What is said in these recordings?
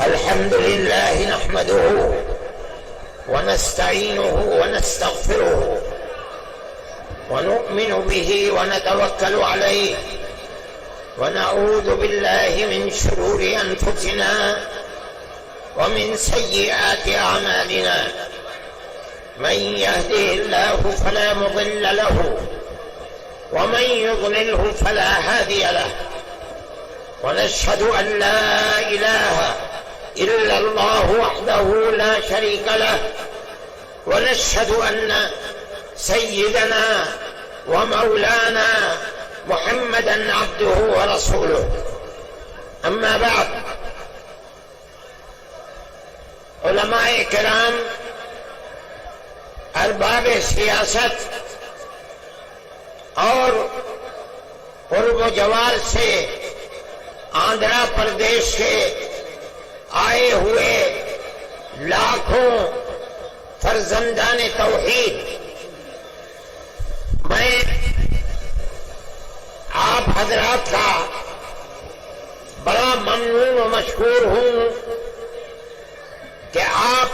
الحمد لله نحمده ونستعينه ونستغفره ونؤمن به ونتوكل عليه ونعوذ بالله من شرور أنفسنا ومن سيئات أعمالنا. من يهده الله فلا مضل له ومن يضلله فلا هادي له. ونشهد أن لا إله إلا الله وحده لا شريك له. ونشهد أن سيدنا ومولانا محمدا عبده ورسوله. أما بعد، علماء کرام، ارباب سیاست اور قرب و جوار سے آندھرا پردیش سے آئے ہوئے لاکھوں فرزندان توحید، میں آپ حضرات کا بڑا ممنون و مشکور ہوں کہ آپ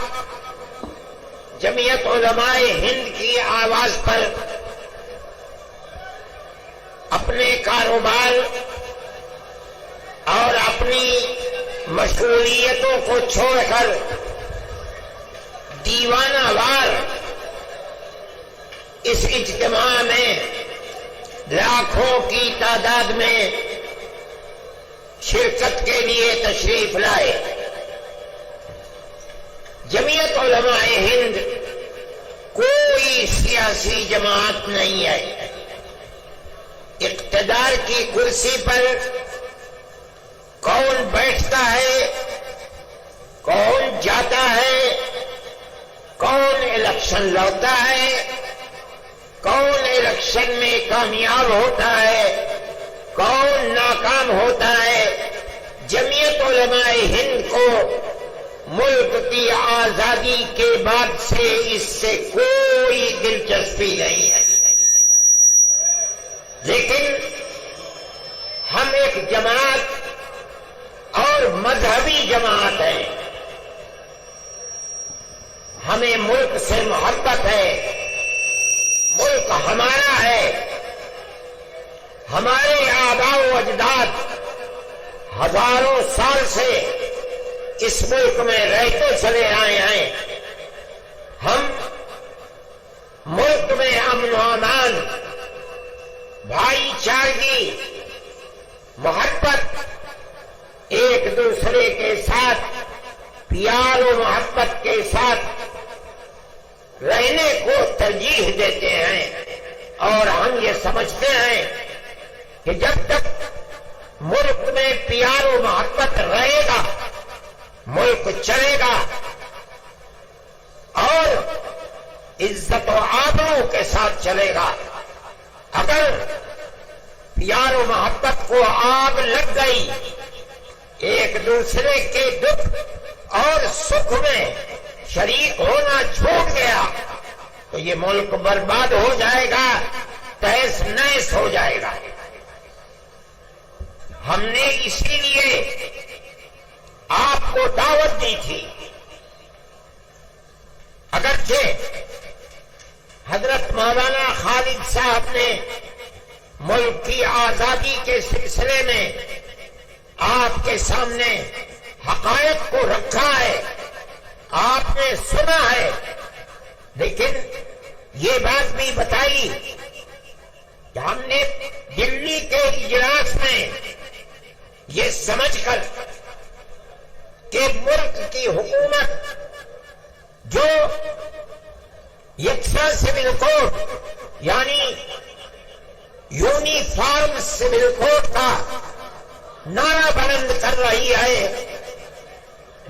جمعیت علماء ہند کی آواز پر اپنے کاروبار اور اپنی مشغولیتوں کو چھوڑ کر دیوانہ وار اس اجتماع میں لاکھوں کی تعداد میں شرکت کے لیے تشریف لائے. جمعیت علماء ہند کوئی سیاسی جماعت نہیں ہے. اقتدار کی کرسی پر کون بیٹھتا ہے، کون جاتا ہے، کون الیکشن لڑتا ہے، کون الیکشن میں کامیاب ہوتا ہے، کون ناکام ہوتا ہے، جمعیت علماء ہند کو ملک کی آزادی کے بعد سے اس سے کوئی دلچسپی نہیں ہے. لیکن ہم ایک جماعت اور مذہبی جماعت ہے. ہمیں ملک سے محبت ہے. ملک ہمارا ہے. ہمارے آباء و اجداد ہزاروں سال سے اس ملک میں رہتے چلے آئے ہیں. ہم ملک میں امن و امان، بھائی چارگی، محبت، ایک دوسرے کے ساتھ پیار و محبت کے ساتھ رہنے کو ترجیح دیتے ہیں. اور ہم یہ سمجھتے ہیں کہ جب تک ملک میں پیار و محبت رہے گا ملک چلے گا اور عزت و آبرو کے ساتھ چلے گا. اگر پیار و محبت کو آگ لگ گئی، ایک دوسرے کے دکھ اور سکھ میں شریک ہونا چھوڑ گیا تو یہ ملک برباد ہو جائے گا، تہس نہس ہو جائے گا. ہم نے اسی لیے آپ کو دعوت دی تھی. اگرچہ حضرت مولانا خالد صاحب نے ملک کی آزادی کے سلسلے میں آپ کے سامنے حقائق کو رکھا ہے، آپ نے سنا ہے، لیکن یہ بات بھی بتائی کہ ہم نے دلی کے اجلاس میں یہ سمجھ کر کہ ملک کی حکومت جو یکساں سول کوڈ یعنی یونیفارم سول کوڈ کا نعرہ بلند کر رہی ہے،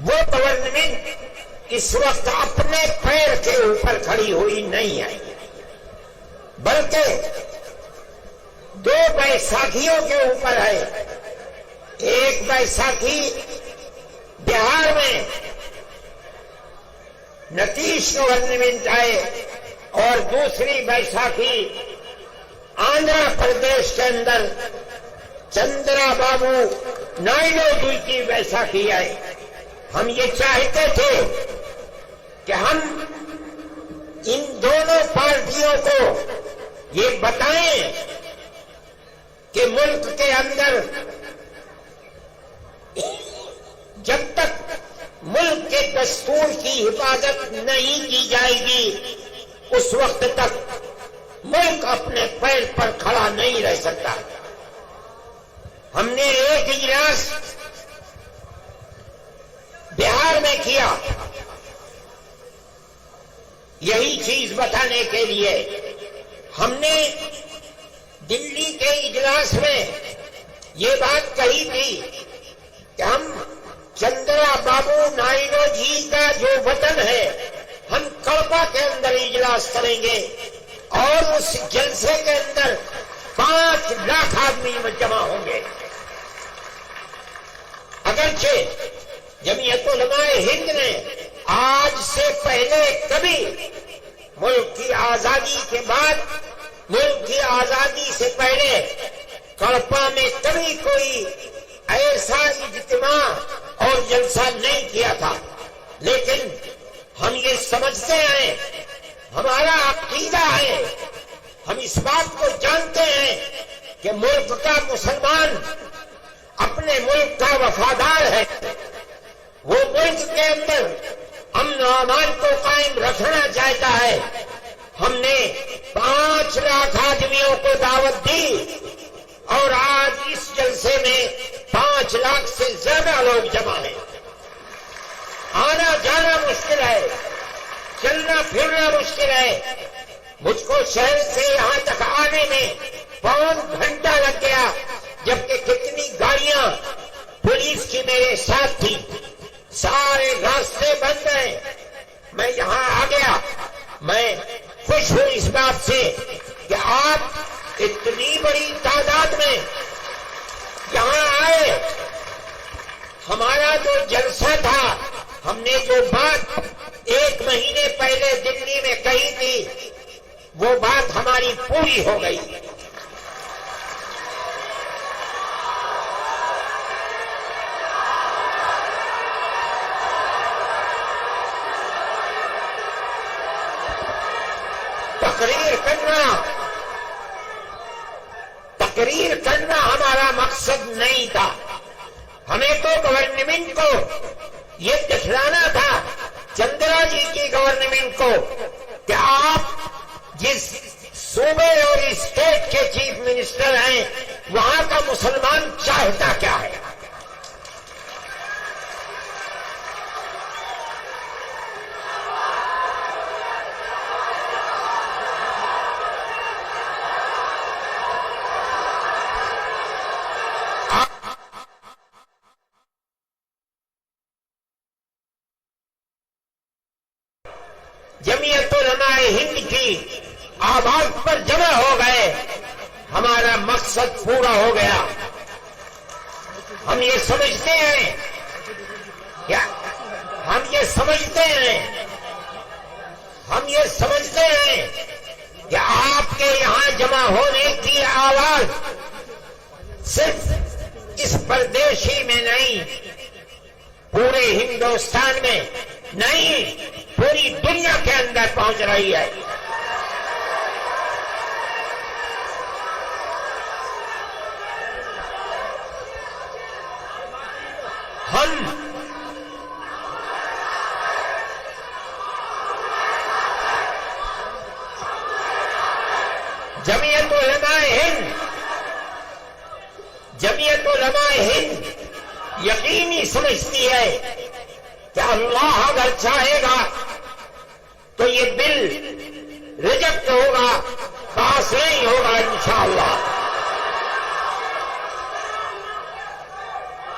وہ گورنمنٹ اس وقت اپنے پیر کے اوپر کھڑی ہوئی نہیں ہے، بلکہ دو بیساکھیوں کے اوپر ہے. ایک بیساکھی بہار میں نتیش گورنمنٹ آئے اور دوسری بیساکھی آندھرا پردیش کے اندر چندرا بابو نائیڈو جی کی بیساکھی آئی. ہم یہ چاہتے تھے کہ ہم ان دونوں پارٹیوں کو یہ بتائیں کہ ملک کے اندر جب تک ملک کے دستور کی حفاظت نہیں کی جائے گی اس وقت تک ملک اپنے پیر پر کھڑا نہیں رہ سکتا. ہم نے ایک اجلاس بہار میں کیا یہی چیز بتانے کے لیے. ہم نے دلی کے اجلاس میں یہ بات کہی تھی کہ ہم چندرا بابو نائیڈو جی کا جو وطن ہے ہم کڑپا کے اندر اجلاس کریں گے اور اس جلسے کے اندر 5 لاکھ آدمی جمع ہوں گے. اگرچہ جمعیت علماء ہند نے آج سے پہلے کبھی ملک کی آزادی کے بعد ملک کی آزادی سے پہلے کڑپا میں کبھی کوئی ایسا اجتماع اور جلسہ نہیں کیا تھا. لیکن ہم یہ سمجھتے ہیں, ہمارا عقیدہ ہے, ہم اس بات کو جانتے ہیں کہ ملک کا مسلمان اپنے ملک کا وفادار ہے. وہ ملک کے اندر امن و امان کو قائم رکھنا چاہتا ہے. ہم نے 5 لاکھ آدمیوں کو دعوت دی اور آج اس جلسے میں 5 لاکھ سے زیادہ لوگ جمع ہیں. آنا جانا مشکل ہے, چلنا پھرنا مشکل ہے. مجھ کو شہر سے یہاں تک آنے میں 5 گھنٹہ لگ گیا, جبکہ کتنی گاڑیاں پولیس کی میرے ساتھ تھی. سارے راستے بند ہیں. میں یہاں آ گیا. میں خوش ہوں اس بات سے کہ آپ اتنی بڑی تعداد میں یہاں آئے. ہمارا جو جلسہ تھا, ہم نے جو بات 1 مہینے پہلے دلی میں کہی تھی وہ بات ہماری پوری ہو گئی. تقریر کرنا ہمارا مقصد نہیں تھا. ہمیں تو گورنمنٹ کو یہ دکھلانا تھا, چندرا جی کی گورنمنٹ کو, کہ آپ جس صوبے اور اسٹیٹ کے چیف منسٹر ہیں وہاں کا مسلمان چاہتا کیا ہے. جمعیت علماء ہند کی آواز پر جمع ہو گئے, ہمارا مقصد پورا ہو گیا. ہم یہ سمجھتے ہیں کہ آپ کے یہاں جمع ہونے کی آواز صرف اس پردیشی میں نہیں, پورے ہندوستان میں نہیں, پوری دنیا کے اندر پہنچ رہی ہے. ہم جمعیت علماء ہند یقینی سمجھتی ہے کہ اللہ اگر چاہے گا تو یہ بل ریجیکٹ ہوگا, پاس نہیں ہوگا انشاءاللہ.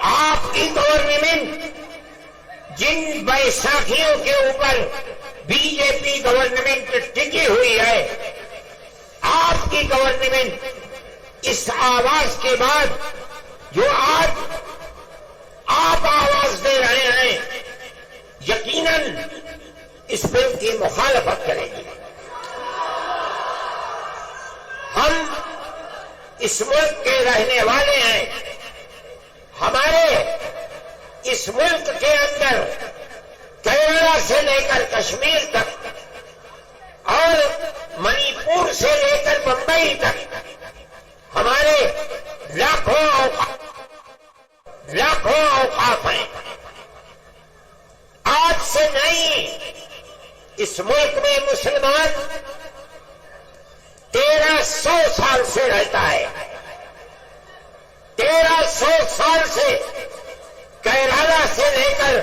آپ کی گورنمنٹ جن بیساکھیوں کے اوپر بی جے پی گورنمنٹ ٹکی ہوئی ہے, آپ کی گورنمنٹ اس آواز کے بعد جو آج آپ آواز دے رہے ہیں یقیناً اس بل کی مخالفت کریں گے. ہم اس ملک کے رہنے والے ہیں, ہمارے اس ملک کے اندر کیرلا سے لے کر کشمیر تک اور منی پور سے لے کر بمبئی تک ہمارے لاکھوں اوقاف ہیں. آج سے نہیں، اس ملک میں مسلمان 1300 سال سے رہتا ہے. 1300 سال سے کیرالہ سے لے کر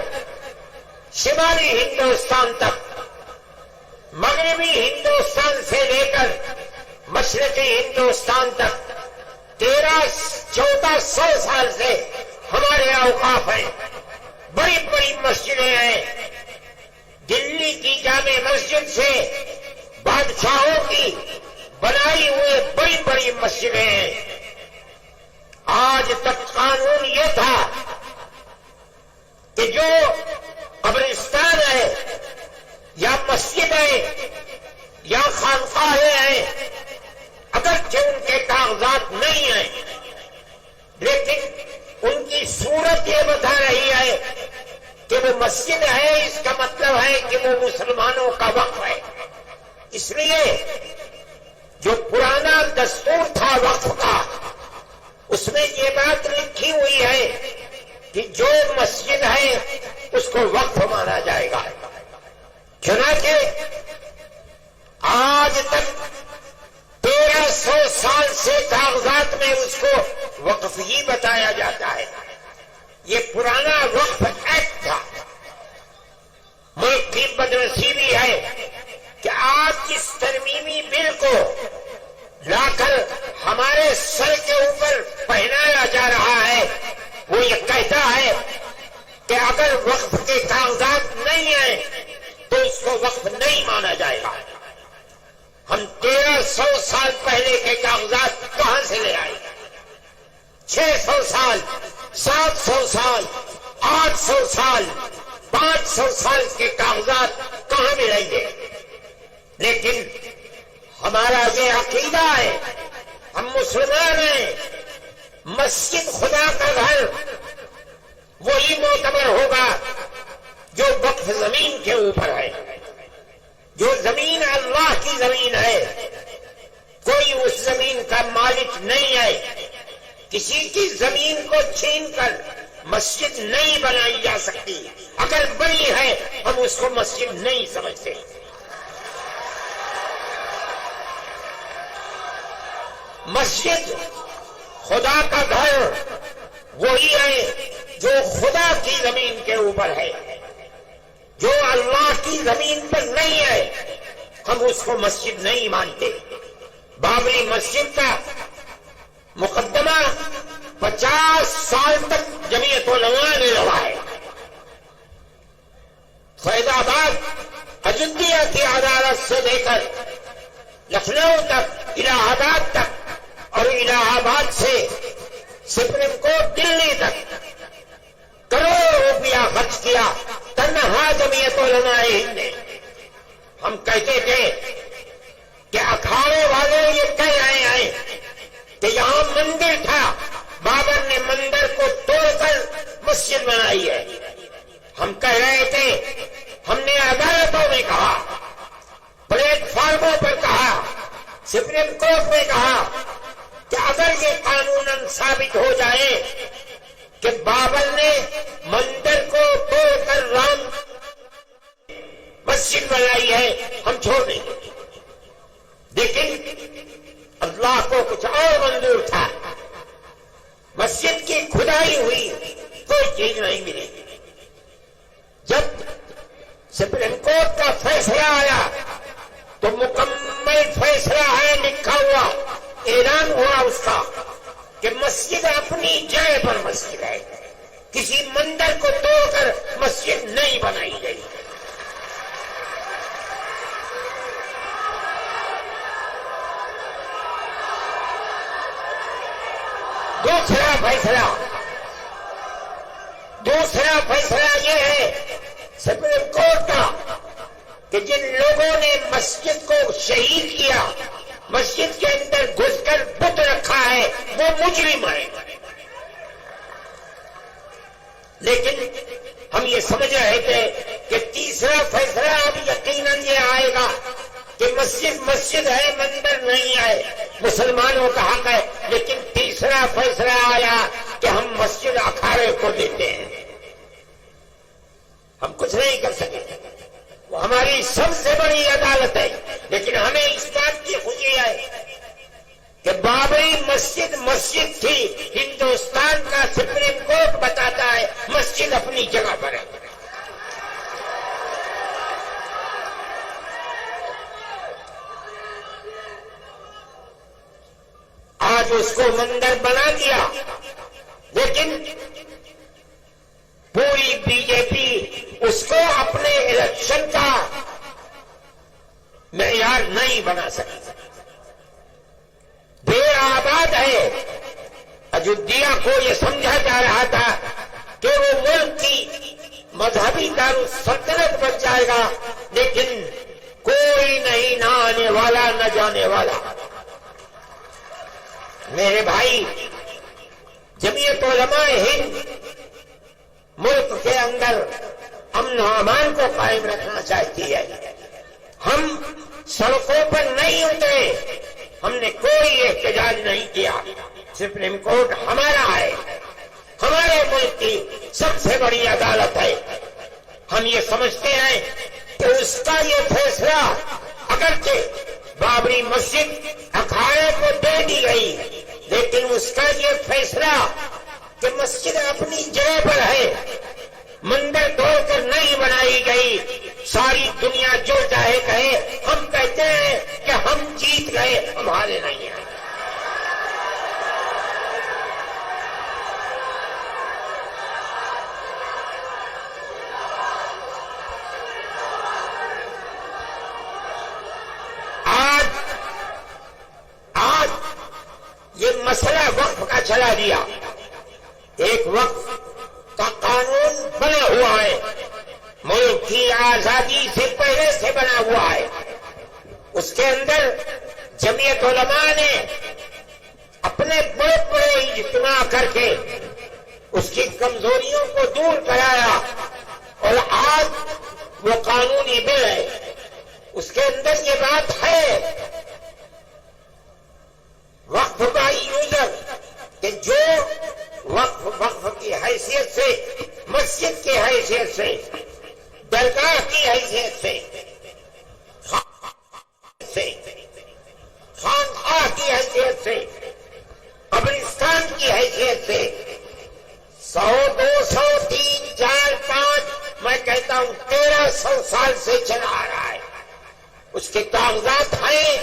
شمالی ہندوستان تک، مغربی ہندوستان سے لے کر مشرقی ہندوستان تک 1400 سال سے ہمارے اوقاف ہیں. بڑی بڑی مسجدیں ہیں. دلی کی جامع مسجد سے بادشاہوں کی بنائی ہوئی بڑی بڑی مسجدیں ہیں. آج تک قانون یہ تھا کہ جو قبرستان ہے یا مسجد ہے یا خانقاہیں ہیں، اگرچہ ان کے کاغذات نہیں ہیں، لیکن ان کی صورت یہ بتا رہی ہے کہ وہ مسجد ہے. اس کا مطلب ہے کہ وہ مسلمانوں کا وقف ہے. اس لیے جو پرانا دستور تھا وقف کا، اس میں یہ بات لکھی ہوئی ہے کہ جو مسجد ہے اس کو وقف مانا جائے گا. چنانچہ آج تک 1300 سال سے کاغذات میں اس کو وقف ہی بتایا جاتا ہے. یہ پرانا وقف ایکٹ تھا. ملک کی بدنصیبی ہے کہ آج اس ترمیمی بل کو لا کر ہمارے سر کے اوپر پہنایا جا رہا ہے. وہ یہ کہتا ہے کہ اگر وقف کے کاغذات نہیں ہیں تو اس کو وقف نہیں مانا جائے گا. ہم 1300 سال پہلے کے کاغذات کہاں سے لے آئے؟ 600 سال، 700 سال، 800 سال، 500 سال کے کاغذات کہاں ملیں گے؟ لیکن ہمارا یہ عقیدہ ہے، ہم مسلمان ہیں، مسجد خدا کا گھر وہی معتبر ہوگا جو وقف زمین کے اوپر ہے. جو زمین اللہ کی زمین ہے، کوئی اس زمین کا مالک نہیں ہے. کسی کی زمین کو چھین کر مسجد نہیں بنائی جا سکتی. اگر بنی ہے ہم اس کو مسجد نہیں سمجھتے. مسجد خدا کا گھر وہی ہے جو خدا کی زمین کے اوپر ہے. جو اللہ کی زمین پر نہیں ہے ہم اس کو مسجد نہیں مانتے. بابری مسجد کا مقدمہ 50 سال تک جمعیت علماء نے لڑا ہے. فیض آباد اجودھیا کی عدالت سے لے کر لکھنؤ تک، الہ آباد تک، اور الہ آباد سے سپریم کورٹ دلی تک کروڑوں روپیہ خرچ کیا تنہا جمعیت علماء ہند نے. ہم کہتے تھے کہ اکھاڑے والے یہ کہہ رہے ہیں کہ یہاں مندر تھا، بابر نے مندر کو توڑ کر مسجد بنائی ہے. ہم کہہ رہے تھے، ہم نے عدالتوں میں کہا، پلیٹ فارموں پر کہا، سپریم کورٹ میں کہا کہ اگر یہ قانوناً ثابت ہو جائے کہ بابر نے مندر کو توڑ کر رام مسجد بنائی ہے، ہم چھوڑ دیں گے. لیکن اللہ کو کچھ اور منظور تھا. مسجد کی کھدائی ہوئی کوئی چیز نہیں ملی. جب سپریم کورٹ کا فیصلہ آیا تو مکمل فیصلہ ہے، لکھا ہوا، اعلان ہوا اس کا کہ مسجد اپنی جگہ پر مسجد ہے، کسی مندر کو توڑ کر مسجد نہیں بنائی گئی. دوسرا فیصلہ یہ ہے سپریم کورٹ کا کہ جن لوگوں نے مسجد کو شہید کیا، مسجد کے اندر گھس کر بت رکھا ہے، وہ مجرم ہے. لیکن ہم یہ سمجھ رہے تھے کہ تیسرا فیصلہ اب یقیناً یہ آئے گا کہ مسجد مسجد ہے، مندر نہیں ہے، مسلمانوں کا حق ہے، لیکن تیسرا فیصلہ آیا کہ ہم مسجد اکھاڑے کو دیتے ہیں۔ ہم کچھ نہیں کر سکے، وہ ہماری سب سے بڑی عدالت ہے، لیکن ہمیں اس بات کی خوشی ہے کہ بابری مسجد مسجد تھی۔ ہندوستان کا سپریم کورٹ بتاتا ہے مسجد اپنی جگہ پر ہے۔ آج اس کو مندر بنا دیا، لیکن پوری بی جے پی اس کو اپنے الیکشن کا معیار نہیں بنا سکی۔ دیر آباد ہے، اجودھیا کو یہ سمجھا جا رہا تھا کہ وہ ملک کی مذہبی دارالسلطنت بن جائے گا، لیکن کوئی نہیں، نہ آنے والا نہ جانے والا۔ میرے بھائی، جمعیت علماء ہند ملک کے اندر امن و امان کو قائم رکھنا چاہتی ہے۔ ہم سڑکوں پر نہیں اترے، ہم نے کوئی احتجاج نہیں کیا۔ سپریم کورٹ ہمارا ہے، ہمارے ملک کی سب سے بڑی عدالت ہے۔ ہم یہ سمجھتے ہیں کہ اس کا یہ فیصلہ، اگرچہ بابری مسجد اکھاڑے کو دے دی گئی، لیکن اس کا یہ فیصلہ کہ مسجد اپنی جگہ پر ہے، مندر توڑ کر نہیں بنائی گئی، ساری دنیا جو چاہے کہے، ہم کہتے ہیں کہ ہم جیت گئے، ہمارے نہیں ہیں۔ آج یہ مسئلہ وقف کا چلا دیا، ایک وقف کا قانون بنا ہوا ہے، ملک کی آزادی سے پہلے سے بنا ہوا ہے۔ اس کے اندر جمعیت علماء نے اپنے بڑے بڑے اجتماع کر کے اس کی کمزوریوں کو دور کرایا، اور آج وہ قانونی بل ہے۔ اس کے اندر یہ بات ہے وقف کا یوزر کہ جو وقف کی حیثیت سے، مسجد کی حیثیت سے، درگاہ کی حیثیت سے، خانقاہ کی حیثیت سے، قبرستان کی حیثیت سے 100، 200، 3، 4، 5، میں کہتا ہوں 1300 سال سے چلا آ رہا ہے، اس کے کاغذات ہیں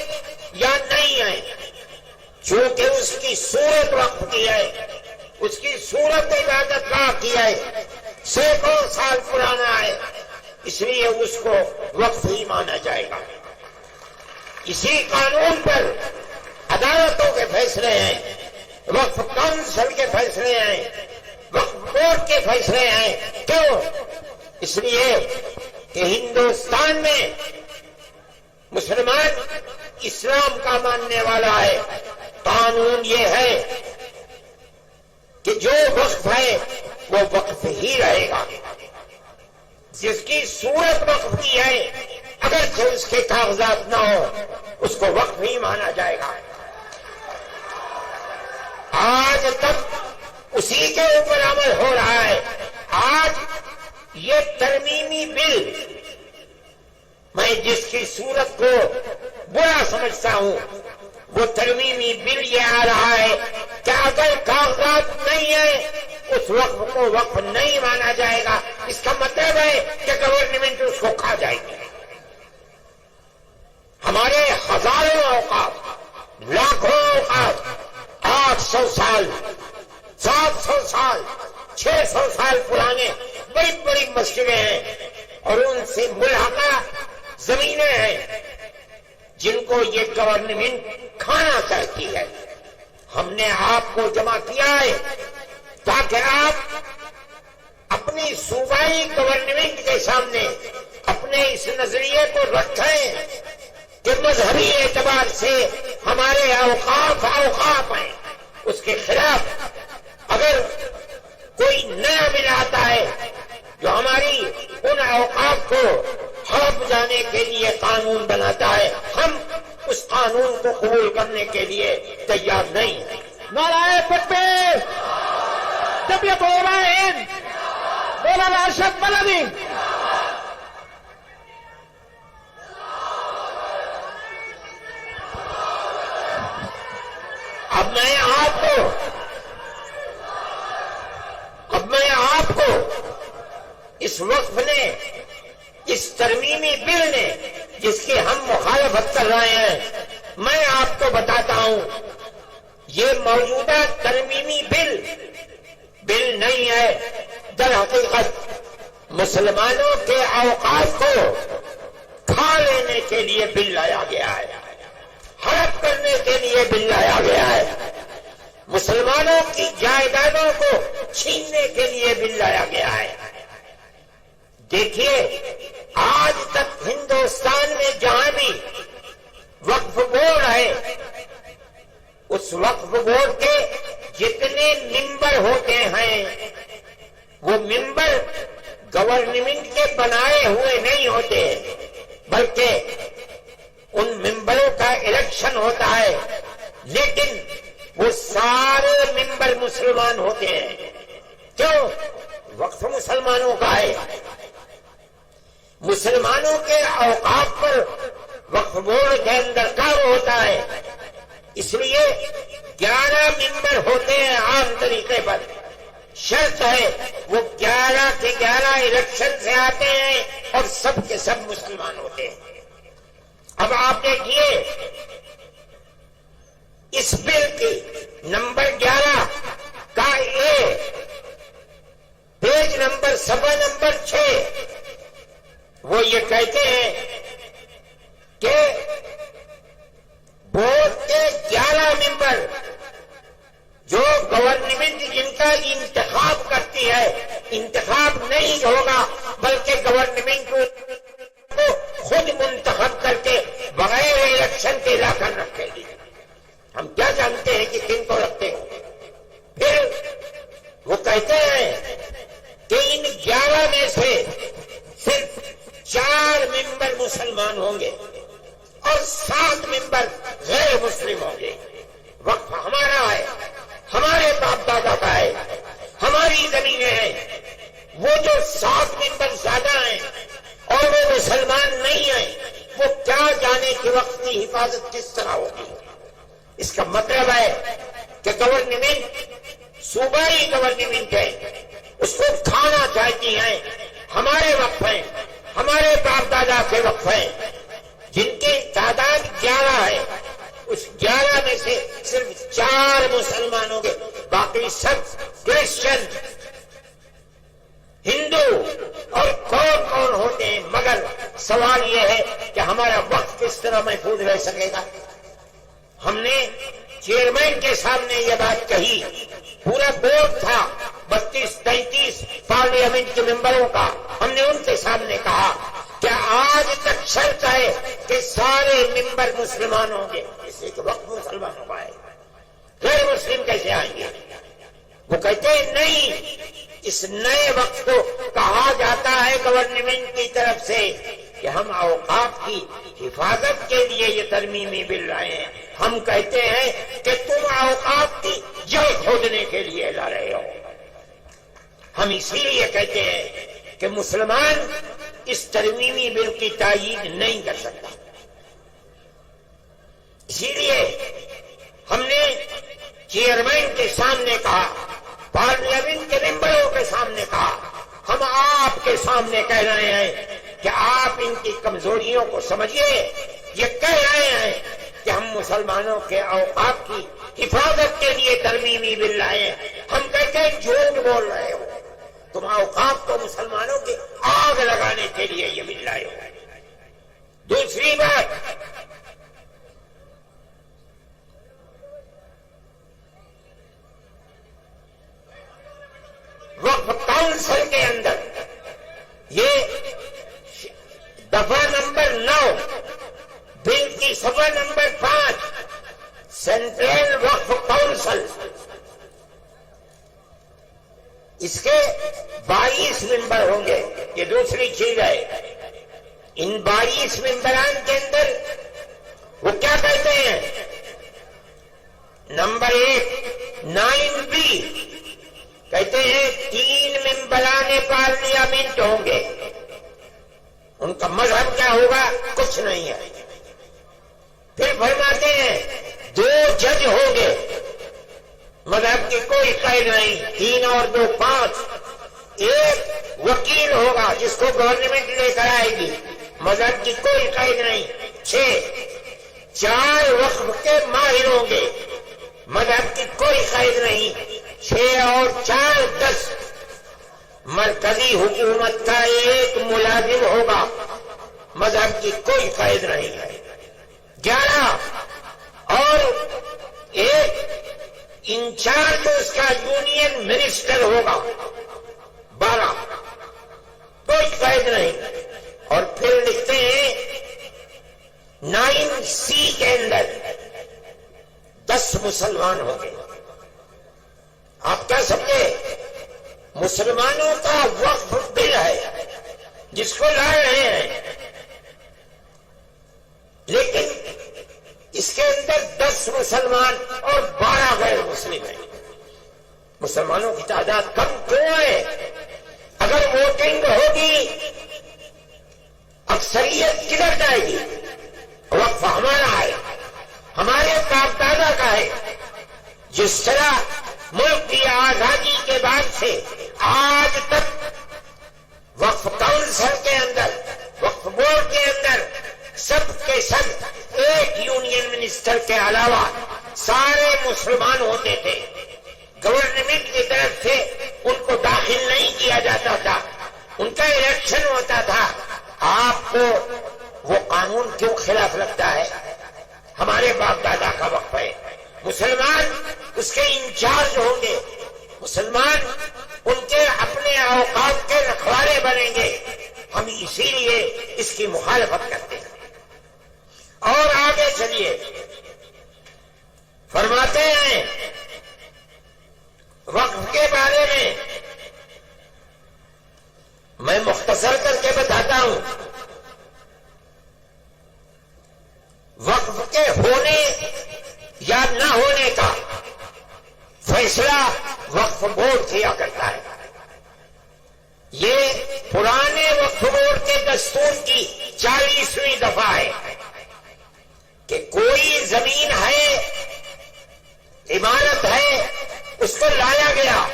یا نہیں ہیں؟ چونکہ اس کی صورت وقف کی ہے، اس کی صورت عبادت گاہ کی ہے، سینکڑوں سال پرانا ہے، اس لیے اس کو وقف ہی مانا جائے گا۔ اسی قانون پر عدالتوں کے فیصلے ہیں، وقف کونسل کے فیصلے ہیں، وقف بورڈ کے فیصلے ہیں۔ کیوں؟ اس لیے کہ ہندوستان میں مسلمان اسلام کا ماننے والا ہے۔ قانون یہ ہے کہ جو وقف ہے وہ وقف ہی رہے گا، جس کی صورت وقف کی ہے اگرچہ اس کے کاغذات نہ ہو، اس کو وقف ہی مانا جائے گا۔ آج تک اسی کے اوپر عمل ہو رہا ہے۔ آج یہ ترمیمی بل، میں جس کی صورت کو برا سمجھتا ہوں، وہ ترمیمی بل یہ آ رہا ہے کہ اگر کاغذات نہیں ہیں اس وقف کو وقف نہیں مانا جائے گا۔ اس کا مطلب ہے کہ گورنمنٹ اس کو کھا جائے گی۔ ہمارے ہزاروں اوقاف، لاکھوں اوقاف، 800 سال، 700 سال، 600 سال پرانے بڑی بڑی مسجدیں ہیں، اور ان سے ملحقہ زمینیں ہیں جن کو یہ گورنمنٹ کھانا چاہتی ہے۔ ہم نے آپ کو جمع کیا ہے تاکہ آپ اپنی صوبائی گورنمنٹ کے سامنے اپنے اس نظریے کو رکھیں کہ مذہبی اعتبار سے ہمارے اوقاف ہیں، اس کے خلاف اگر کوئی نیا بل آتا ہے جو ہماری ان اوقاف کو ہڑپ جانے کے لیے قانون بناتا ہے، ہم اس قانون کو قبول کرنے کے لیے تیار نہیں ہیں۔ نعرہ تکبیر، جمعیت علماء ہند، مولانا ارشد مدنی۔ اب میں آپ کو اس وقف نے، اس ترمیمی بل نے جس کی ہم مخالفت کر رہے ہیں، میں آپ کو بتاتا ہوں یہ موجودہ ترمیمی بل نہیں ہے، در حقیقت مسلمانوں کے اوقاف کو کھا لینے کے لیے بل لایا گیا ہے، ہڑپ کرنے کے لیے بل لایا گیا ہے، مسلمانوں کی جائیدادوں کو چھیننے کے لیے بل لایا گیا ہے۔ دیکھیے آج تک ہندوستان میں جہاں بھی وقف بورڈ ہے، اس وقف بورڈ کے جتنے ممبر ہوتے ہیں وہ ممبر گورنمنٹ کے بنائے ہوئے نہیں ہوتے، بلکہ ان ممبروں کا الیکشن ہوتا ہے، لیکن وہ سارے ممبر مسلمان ہوتے ہیں۔ کیوں؟ وقف مسلمانوں کا ہے، مسلمانوں کے اوقاف پر وقف بورڈ کے اندر کام ہوتا ہے، اس لیے 11 ممبر ہوتے ہیں عام طریقے پر، شرط ہے وہ 11 کے 11 الیکشن سے آتے ہیں اور سب کے سب مسلمان ہوتے ہیں۔ اب آپ دیکھیے اس بل کی نمبر 11 کا پیج نمبر صفحہ نمبر 6 وہ یہ کہتے ہیں کہ بورڈ کے 11 ممبر جو گورنمنٹ جن کا انتخاب کرتی ہے، انتخاب نہیں ہوگا بلکہ گورنمنٹ کو خود منتخب کر کے بغیر الیکشن کے لا کر رکھے گی۔ ہم کیا جانتے ہیں کہ کن کو رکھتے ہیں؟ پھر وہ کہتے ہیں کہ ان 11 میں سے صرف 4 ممبر مسلمان ہوں گے اور 7 ممبر غیر مسلم ہوں گے۔ وقف ہمارا ہے، ہمارے باپ دادا کا ہے، ہماری زمینیں ہیں، وہ جو 7 ممبر زیادہ ہیں اور وہ مسلمان نہیں ہیں، وہ کیا جانے کہ وقت کی حفاظت کس طرح ہوگی۔ اس کا مطلب ہے کہ گورنمنٹ صوبائی گورنمنٹ ہے، اس کو کھانا چاہتی ہیں۔ ہمارے وقف ہیں، ہمارے باپ دادا کے وقف ہیں، جن کی تعداد 11 ہے، اس 11 میں سے صرف 4 مسلمانوں کے، باقی سب کرسچن، ہندو اور کون ہوتے ہیں۔ مگر سوال یہ ہے کہ ہمارا وقت کس طرح محفوظ رہ سکے گا؟ ہم نے چیئرمین کے سامنے یہ بات کہی، پورا بورڈ تھا 32-33 پارلیمنٹ کے ممبروں کا، ہم نے ان کے سامنے کہا کہ آج تک شرط ہے کہ سارے ممبر مسلمان ہوں گے، اس لیے کہ وقت مسلمانوں کا ہے، غیر مسلم کیسے آئیں گے؟ وہ کہتے ہیں نہیں، اس نئے وقت کو کہا جاتا ہے گورنمنٹ کی طرف سے کہ ہم اوقاف کی حفاظت کے لیے یہ ترمیمی بل لائے ہیں۔ ہم کہتے ہیں کہ تم اوقاف کی جڑ کھودنے کے لیے لا رہے ہو۔ ہم اسی لیے کہتے ہیں کہ مسلمان اس ترمیمی بل کی تائید نہیں کر سکتا۔ اسی لیے ہم نے چیئرمین کے سامنے کہا، پارلیمنٹ کے ممبروں کے سامنے کہا، ہم آپ کے سامنے کہہ رہے ہیں کہ آپ ان کی کمزوریوں کو سمجھیے۔ یہ کہہ رہے ہیں کہ ہم مسلمانوں کے اوقاف کی حفاظت کے لیے ترمیمی بل لائے ہیں، ہم کہتے ہیں جھوٹ بول رہے ہو، تم اوقاف کو مسلمانوں کی آگ لگانے کے لیے یہ بل لائے ہو۔ دوسری بات، وقف کاؤنسل کے اندر یہ دفعہ نمبر 9 بل کی صفحہ نمبر 5 سینٹرل وقف کاؤنسل اس کے 22 ممبر ہوں گے. یہ دوسری چیز ہے. ان 22 ممبران کے اندر وہ کیا کہتے ہیں؟ نمبر 1 9B کہتے ہیں 3 ممبران پارلیمنٹ ہوں گے. ان کا مذہب کیا ہوگا؟ کچھ نہیں ہے. پھر فرماتے ہیں 2 جج ہوں گے. مذہب کی کوئی قید نہیں. 3 اور 2 5. 1 وکیل ہوگا جس کو گورنمنٹ لے کر آئے گی. مذہب کی کوئی قید نہیں. 6 4 وقف کے ماہر ہوں گے. مذہب کی کوئی قید نہیں. 6 اور 4 10. مرکزی حکومت کا 1 ملازم ہوگا. مذہب کی کوئی قید نہیں ہے. 11 اور 1 انچارج اس کا یونین منسٹر ہوگا. 12 کوئی قید نہیں. اور پھر لکھتے ہیں 9C کے اندر 10 مسلمان ہوں گے. آپ کیا سمجھے؟ مسلمانوں کا وقف بل ہے جس کو لا رہے ہیں، لیکن اس کے اندر 10 مسلمان اور 12 غیر مسلم ہیں. مسلمانوں کی تعداد کم کیوں ہے؟ اگر ووٹنگ ہوگی اکثریت کدھر جائے گی؟ وقف ہمارا ہے، ہمارے باپ دادا کا ہے. جس طرح ملک کی آزادی کے بعد سے آج تک وقف کونسل کے اندر، وقف بورڈ کے اندر سب کے سب ایک یونین منسٹر کے علاوہ سارے مسلمان ہوتے تھے. گورنمنٹ کی طرف سے ان کو داخل نہیں کیا جاتا تھا. ان کا الیکشن ہوتا تھا. آپ کو وہ قانون کیوں خلاف لگتا ہے؟ ہمارے باپ دادا کا وقف ہے. مسلمان اس کے انچارج ہوں گے. مسلمان ان کے اپنے اوقات کے رکھوالے بنیں گے. ہم اسی لیے اس کی مخالفت کرتے ہیں. اور آگے چلیے، فرماتے ہیں وقف کے بارے میں میں مختصر کر کے بتاتا ہوں. وقف کے ہونے یا نہ ہونے کا فیصلہ وقف بورڈ کیا کرتا ہے. یہ پرانے وقف بورڈ کے دستور کی 40ویں دفعہ ہے کہ کوئی زمین ہے، عمارت ہے، اس کو لایا گیا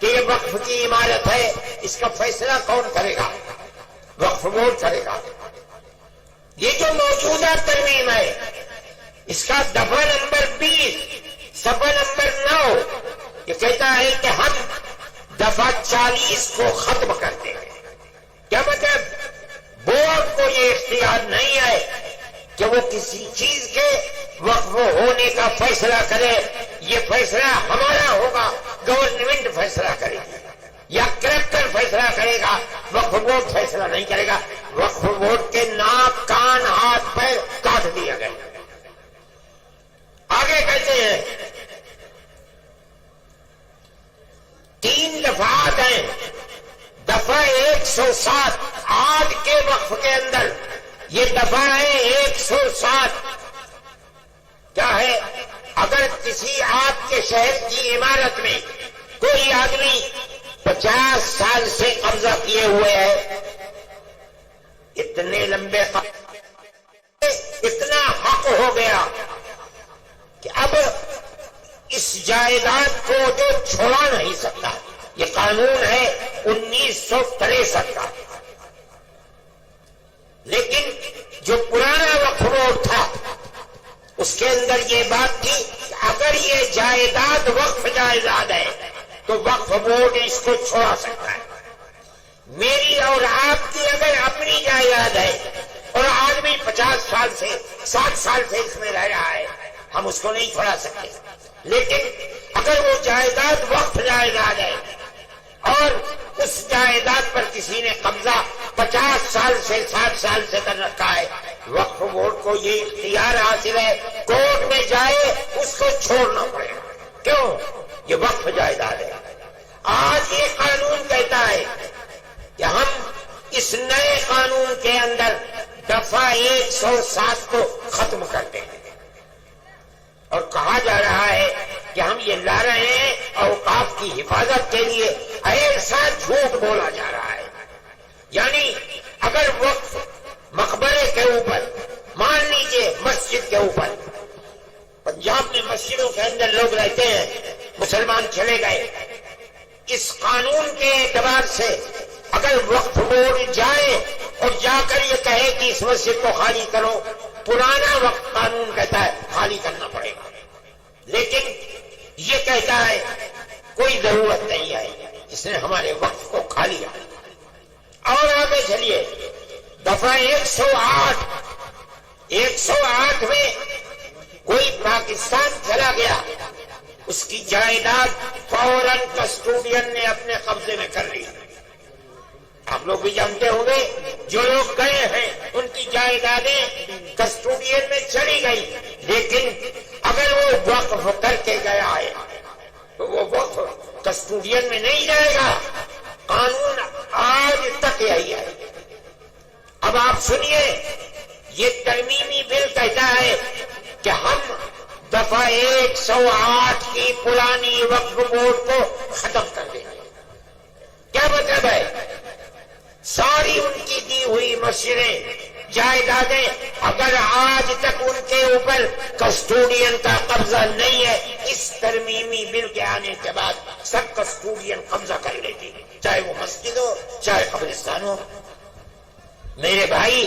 کہ یہ وقف کی عمارت ہے. اس کا فیصلہ کون کرے گا؟ وقف بورڈ کرے گا. یہ جو موجودہ ترمیم ہے اس کا دفعہ نمبر 20 صفحہ نمبر 9 یہ کہتا ہے کہ ہم دفعہ 40 کو ختم کرتے ہیں. کیا مطلب؟ بورڈ کو یہ اختیار نہیں ہے کہ وہ کسی چیز کے وقف ہونے کا فیصلہ کرے. یہ فیصلہ ہمارا ہوگا، گورنمنٹ فیصلہ کرے گی یا کریکٹر فیصلہ کرے گا. وقف بورڈ فیصلہ نہیں کرے گا. وقف بورڈ کے ناک، کان، ہاتھ، پیر کاٹ دیا گیا. آگے کہتے ہیں 3 دفعات ہیں. دفعہ 107 آج کے وقف کے اندر یہ دفعہ ہے 107. کیا ہے؟ اگر کسی آپ کے شہر کی عمارت میں کوئی آدمی 50 سال سے قبضہ کیے ہوئے ہے، اتنے لمبے اتنا حق ہو گیا کہ اب اس جائیداد کو جو چھوڑا نہیں سکتا. یہ قانون ہے 1963 کا. لیکن جو پرانا وقف بورڈ تھا اس کے اندر یہ بات تھی کہ اگر یہ جائیداد وقف جائیداد ہے تو وقف بورڈ اس کو چھوڑا سکتا ہے. میری اور آپ کی اگر اپنی جائیداد ہے اور آدمی 50 سال سے 60 سال سے اس میں رہ رہا ہے، ہم اس کو نہیں چھوڑا سکتے. لیکن اگر وہ جائیداد وقف جائیداد ہے اور اس جائیداد پر کسی نے قبضہ 50 سال سے 60 سال سے کر رکھا ہے، وقف بورڈ کو یہ اختیار حاصل ہے کورٹ میں جائے اس کو چھوڑنا پڑے گا. کیوں؟ یہ وقف جائیداد ہے. آج یہ قانون کہتا ہے کہ ہم اس نئے قانون کے اندر دفعہ 107 کو ختم کر دیں گے، اور کہا جا رہا ہے کہ ہم یہ لا رہے ہیں اوقاف کی حفاظت کے لیے۔ ایسا جھوٹ بولا جا رہا ہے، یعنی اگر وقف مقبرے کے اوپر، مان لیجیے مسجد کے اوپر، پنجاب میں مسجدوں کے اندر لوگ رہتے ہیں، مسلمان چلے گئے، اس قانون کے اعتبار سے اگر وقف بورڈ جائے اور جا کر یہ کہے کہ اس مسجد کو خالی کرو، پرانا وقف قانون کہتا ہے خالی کرنا پڑے گا، لیکن یہ کہتا ہے کوئی ضرورت نہیں ہے، اس نے ہمارے وقف کو کھا لیا۔ اور آگے چلیے، دفعہ 108 میں کوئی پاکستان چلا گیا، اس کی جائیداد فوراً کسٹوڈین نے اپنے قبضے میں کر لی۔ آپ لوگ بھی جانتے ہوں گے، جو لوگ گئے ہیں ان کی جائیدادیں کسٹوڈین میں چلی گئی، لیکن اگر وہ وقف کر کے گیا ہے تو وہ وقف کسٹوڈین میں نہیں جائے گا۔ قانون آج تک یہی ہے۔ اب آپ سنیے، یہ ترمیمی بل کہتا ہے کہ ہم دفعہ 108 کی پرانی وقف بورڈ کو ختم کر دیں گے۔ کیا مطلب ہے؟ ساری ان کی دی ہوئی مسجدیں، جائیدادیں، اگر آج تک ان کے اوپر کسٹوڈین کا قبضہ نہیں ہے، اس ترمیمی بل کے آنے کے بعد سب کسٹوڈین قبضہ کر لیتی، چاہے وہ مسجد ہو چاہے قبرستان ہو۔ میرے بھائی،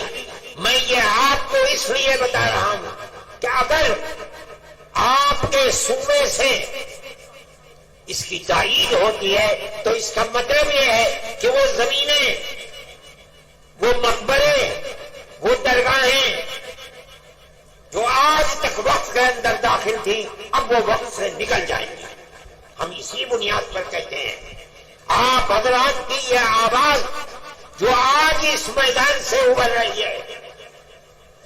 میں یہ آپ کو اس لیے بتا رہا ہوں کہ اگر آپ کے صوبے سے اس کی تائید ہوتی ہے تو اس کا مطلب یہ ہے کہ وہ زمینیں، وہ مقبرے، وہ درگاہیں جو آج تک وقف کے اندر داخل تھی، اب وہ وقف سے نکل جائیں گی۔ ہم اسی بنیاد پر کہتے ہیں، آپ حضرات کی یہ آواز جو آج اس میدان سے ابھر رہی ہے،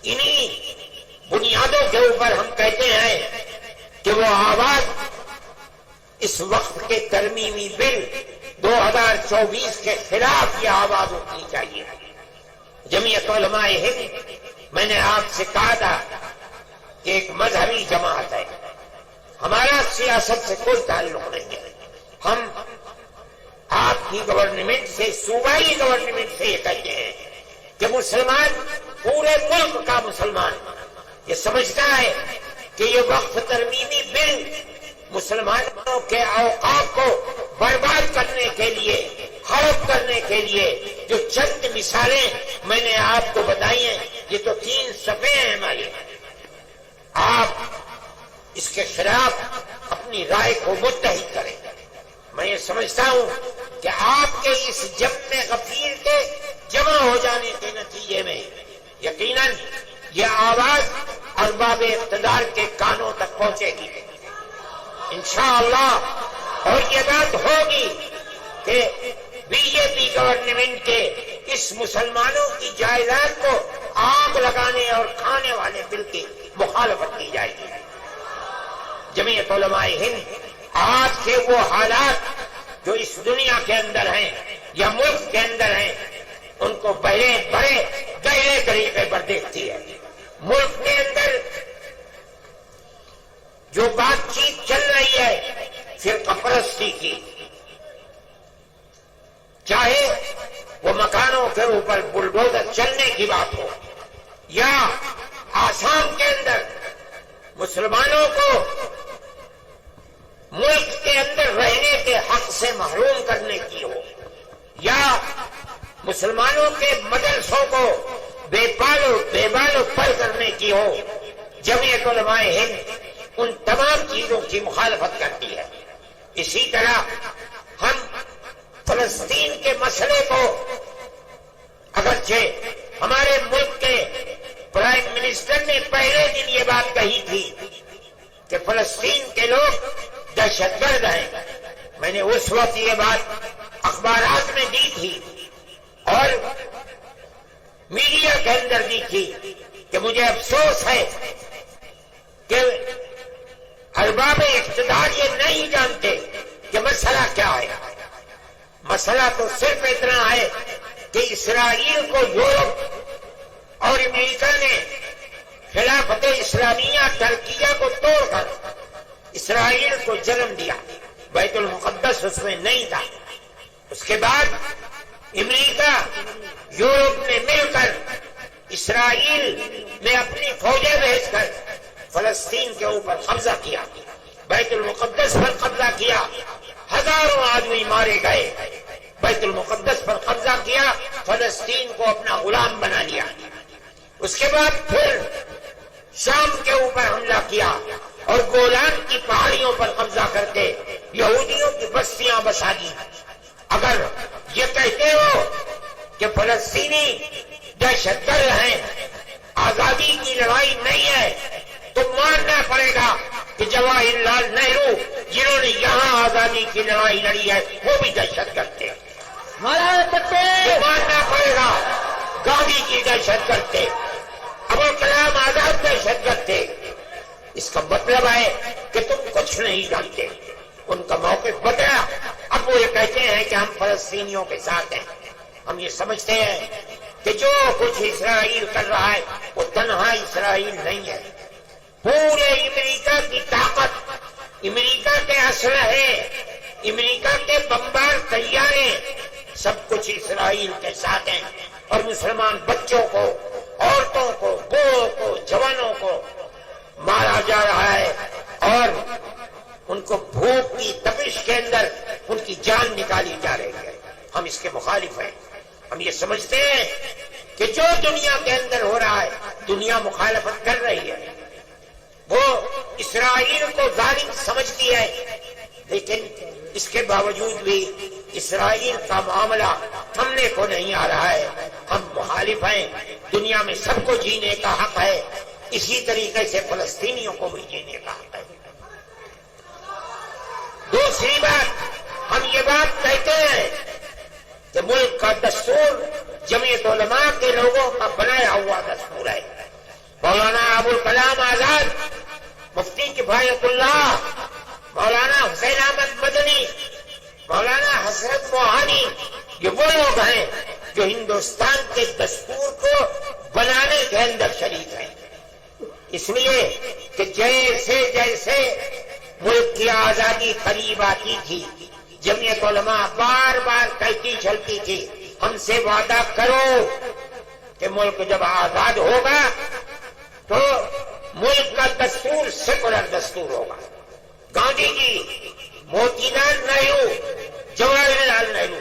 انہی بنیادوں کے اوپر ہم کہتے ہیں کہ وہ آواز اس وقت کے ترمیمی بل 2024 کے خلاف یہ آواز اٹھنی چاہیے۔ جمعیت علماء ہند، میں نے آپ سے کہا تھا کہ ایک مذہبی جماعت ہے، ہمارا سیاست سے کوئی تعلق نہیں ہے۔ ہم آپ کی گورنمنٹ سے، صوبائی گورنمنٹ سے یہ کہتے ہیں کہ مسلمان، پورے ملک کا مسلمان یہ سمجھتا ہے کہ یہ وقف ترمیمی بل مسلمانوں کے اوقاف کو برباد کرنے کے لیے، ہڑپ کرنے کے لیے، جو چند مثالیں میں نے آپ کو بتائی ہیں، یہ تو 3 صفحے ہیں ہماری، آپ اس کے خلاف اپنی رائے کو متحد کریں۔ میں یہ سمجھتا ہوں کہ آپ کے اس جمع غفیر کے جمع ہو جانے کے نتیجے میں یقیناً یہ آواز ارباب اقتدار کے کانوں تک پہنچے گی انشاءاللہ، اور یہ بات ہوگی کہ بی جے پی گورنمنٹ کے اس مسلمانوں کی جائیداد کو آگ لگانے اور کھانے والے بل کی مخالفت کی جائے گی۔ جمعیت علماء ہند آج کے وہ حالات جو اس دنیا کے اندر ہیں یا ملک کے اندر ہیں، ان کو بڑے گہرے طریقے پر دیکھتی ہے۔ ملک کے اندر جو بات چیت چل رہی ہے فرقہ پرستی کی، چاہے وہ مکانوں کے اوپر بلڈوزر چلنے کی بات ہو، یا آسام کے اندر مسلمانوں کو ملک کے اندر رہنے کے حق سے محروم کرنے کی ہو، یا مسلمانوں کے مدرسوں کو بے بال و پر کرنے کی ہو، جمعیت علماء ہند ان تمام چیزوں کی مخالفت کرتی ہے۔ اسی طرح ہم فلسطین کے مسئلے کو، اگرچہ ہمارے ملک کے پرائم منسٹر نے پہلے دن یہ بات کہی تھی کہ فلسطین کے لوگ دہشت گرد ہیں، میں نے اس وقت یہ بات اخبارات میں دی تھی اور میڈیا کے اندر دی تھی کہ مجھے افسوس ہے کہ ارباب اقتدار یہ نہیں جانتے کہ مسئلہ کیا ہے۔ مسئلہ تو صرف اتنا ہے کہ اسرائیل کو یورپ اور امریکہ نے خلافت اسلامیہ ترکیہ کو توڑ کر اسرائیل کو جنم دیا. بیت المقدس اس میں نہیں تھا. اس کے بعد امریکہ یورپ نے مل کر اسرائیل میں اپنی فوجیں بھیج کر فلسطین کے اوپر قبضہ کیا, بیت المقدس پر قبضہ کیا, ہزاروں آدمی مارے گئے. بیت المقدس پر قبضہ کیا, فلسطین کو اپنا غلام بنا لیا. اس کے بعد پھر شام کے اوپر حملہ کیا اور گولان کی پہاڑیوں پر قبضہ کر کے یہودیوں کی بستیاں بسا دی. اگر یہ کہتے ہو کہ فلسطینی دہشت گرد ہیں, آزادی کی لڑائی نہیں ہے, تو ماننا پڑے گا کہ جواہر لال نہرو جنہوں نے یہاں آزادی کی لڑائی لڑی ہے وہ بھی دہشت گرد تھے. ماننا پڑے گا گاندھی کی دہشت گرد تھے, ابوالکلام آزاد دہشت گرد تھے. اس کا مطلب ہے کہ تم کچھ نہیں جانتے. ان کا موقف بدلا. اب وہ یہ کہتے ہیں کہ ہم فلسطینیوں کے ساتھ ہیں. ہم یہ سمجھتے ہیں کہ جو کچھ اسرائیل کر رہا ہے وہ تنہا اسرائیل نہیں ہے. پورے امریکہ کی طاقت, امریکہ کے اسلحے, امریکہ کے بمبار طیارے, سب کچھ اسرائیل کے ساتھ ہیں. اور مسلمان بچوں کو, عورتوں کو, بوڑھوں کو, جوانوں کو مارا جا رہا ہے اور ان کو بھوک کی تپش کے اندر ان کی جان نکالی جا رہی ہے. ہم اس کے مخالف ہیں. ہم یہ سمجھتے ہیں کہ جو دنیا کے اندر ہو رہا ہے دنیا مخالفت کر رہی ہے. وہ اسرائیل کو ظالم سمجھتی ہے, لیکن اس کے باوجود بھی اسرائیل کا معاملہ تھمنے کو نہیں آ رہا ہے. ہم مخالف ہیں. دنیا میں سب کو جینے کا حق ہے, اسی طریقے سے فلسطینیوں کو بھی جینے کا حق ہے. دوسری بات, ہم یہ بات کہتے ہیں کہ ملک کا دستور جمعیت علماء کے لوگوں کا بنایا ہوا دستور ہے. مولانا ابوالکلام آزاد, مفتی کفایت اللہ, مولانا حسین احمد مدنی, مولانا حسرت موہانی, یہ وہ لوگ ہیں جو ہندوستان کے دستور کو بنانے کے اندر شریک ہیں. اس لیے کہ جیسے جیسے ملک کی آزادی قریب آتی تھی جمعیت علماء بار بار کہتی چلتی تھی ہم سے وعدہ کرو کہ ملک جب آزاد ہوگا تو ملک کا دستور سیکولر دستور ہوگا. گاندھی جی, موتی لال نہرو, جواہر لال نہرو,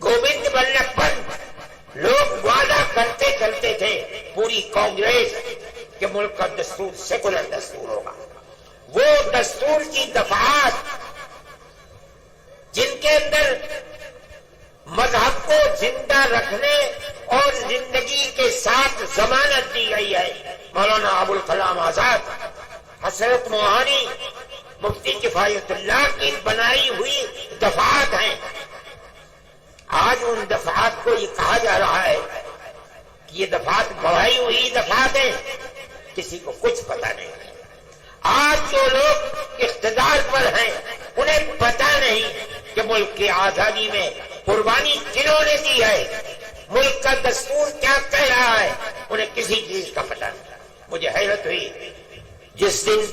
گووند ولبھ پنت, لوگ وعدہ کرتے چلتے تھے, پوری کانگریس, کہ ملک کا دستور سیکولر دستور ہوگا. وہ دستور کی دفعات جن کے اندر مذہب کو زندہ رکھنے اور زندگی کے ساتھ ضمانت دی گئی ہے, مولانا ابوالکلام آزاد, حسرت موہانی, مفتی کفایت اللہ کی بنائی ہوئی دفعات ہیں. آج ان دفعات کو یہ کہا جا رہا ہے کہ یہ دفعات بڑھائی ہوئی دفعات ہیں. کسی کو کچھ پتا نہیں ہے. آج جو لوگ اقتدار پر ہیں انہیں پتا نہیں کہ ملک کی آزادی میں قربانی کنہوں نے دی ہے, ملک کا دستور کیا کہہ رہا ہے, انہیں کسی چیز کا پتا نہیں. مجھے حیرت ہوئی جس دن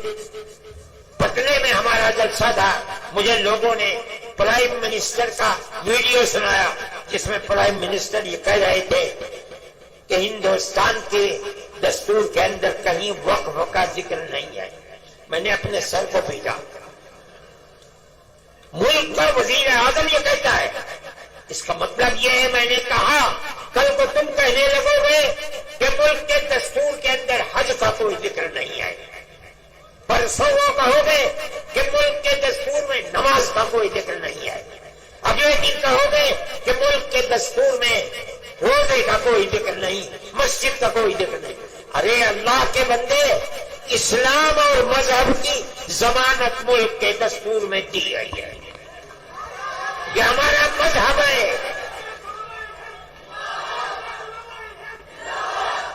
پٹنے میں ہمارا جلسہ تھا, مجھے لوگوں نے پرائم منسٹر کا ویڈیو سنایا جس میں پرائم منسٹر یہ کہہ رہے تھے کہ ہندوستان کے دستور کے اندر کہیں وقف کا ذکر نہیں ہے. میں نے اپنے سر کو پیٹا. ملک کا وزیر اعظم یہ کہتا ہے, اس کا مطلب یہ ہے, میں نے کہا کل کو تم کہنے لگو گے کہ ملک کے دستور کے اندر حج کا کوئی ذکر نہیں ہے, پرسوں وہ کہو گے کہ ملک کے دستور میں نماز کا کوئی ذکر نہیں ہے, اگلے دن کہو گے کہ ملک کے دستور میں روزے کا کوئی ذکر نہیں, مسجد کا کوئی ذکر نہیں. ارے اللہ کے بندے, اسلام اور مذہب کی ضمانت ملک کے دستور میں دی گئی ہے. یہ ہمارا مذہب ہے.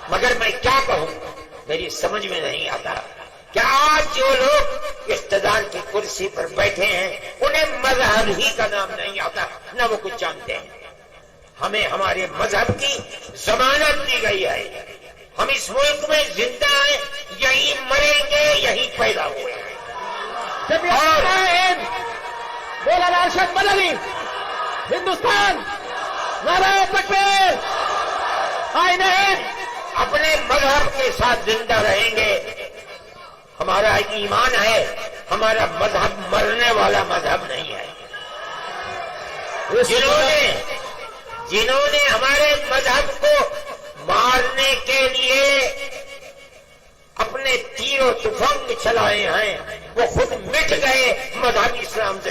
مگر میں کیا کہوں, میری سمجھ میں نہیں آتا کہ آج جو لوگ اقتدار کی کرسی پر بیٹھے ہیں انہیں مذہب ہی کا نام نہیں آتا, نہ وہ کچھ جانتے ہیں. ہمیں ہمارے مذہب کی ضمانت دی گئی ہے. ہم اس ملک میں زندہ ہیں, یہیں مریں گے, یہیں پیدا ہوئے ہیں. جمعیت علماء ہند مولانا ارشد مدنی ہندوستان نعرہ تکبیر آئین ہند. اپنے مذہب کے ساتھ زندہ رہیں گے. ہمارا ایمان ہے, ہمارا مذہب مرنے والا مذہب نہیں ہے. جنہوں نے ہمارے مذہب کو مارنے کے لیے اپنے تیر و تفنگ چلائے ہیں, وہ خود مٹ گئے مذہب اسلام سے.